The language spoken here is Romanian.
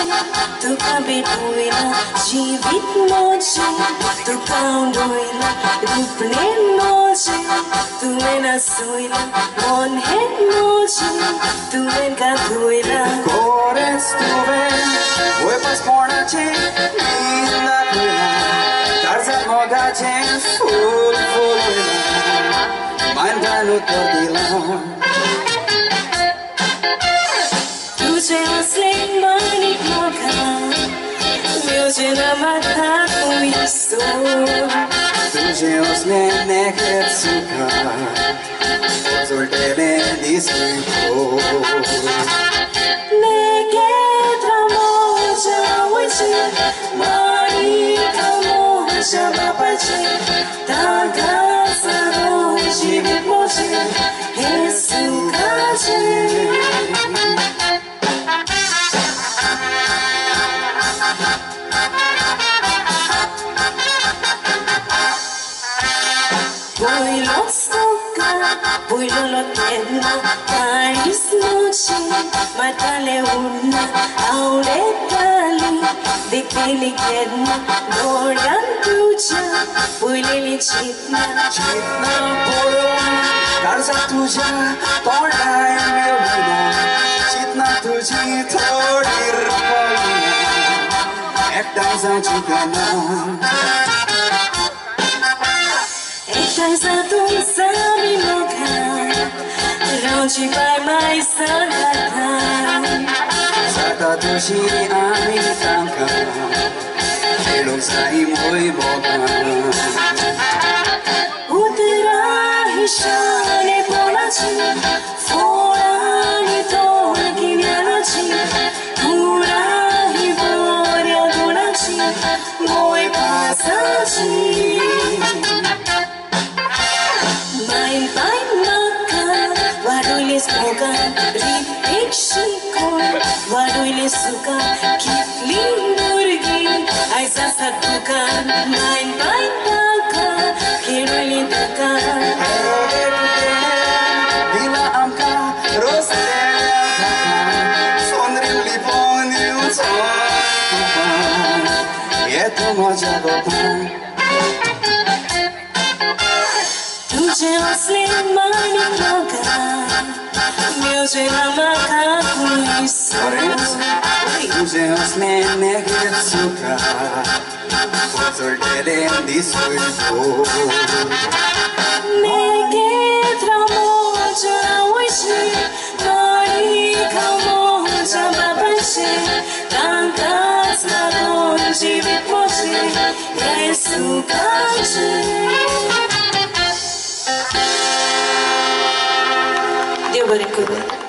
Tu kabituila jivit moche tu kaunduila rupne moche tu mena suila mon het moche tu men katuila Kores tuve voy pas pornache linda kuila tarza mogache full kuila mandanu tordila तुझे असली मानी मोगा मुझे न मता कोई सो तुझे उसने नेकेत सुखा Zultele disco नेकेत रामोजा वचे मानी कामोजा बापचे तागा सरो जीवित मोचे हे सुखाचे Voy lo tienda, Paris noche, matale una, auretali, de pelikena, Dorian tuja, voy lili chitna, Chitna poro, tarza tuja, torda melina, chitna tuji thodir palina, ekta zachikana. Esa tu sami moga, rauchi by my salata. Sata tushi ami tanka, elo sai moi boga. Utera hishane polachi, forani torki mianachi, pura hiboria donachi, moi pasachi. Spoka, ripikshiko, waduile suka, kifli murgi, aisa satuka, main baitaka, kiruili tuka. Dila amka, roste sonrili poniu sotupa, yetu moja gopa. तुझे असली मानी मोगा मुझे न मका कोई सो तुझे उसने नेकेत सुखा Zultele disco नेकेत रामोजा वचे मानी कामोजा बापचे तागा सरो जीवित मोचे हे सुखाचे देव बरें करूं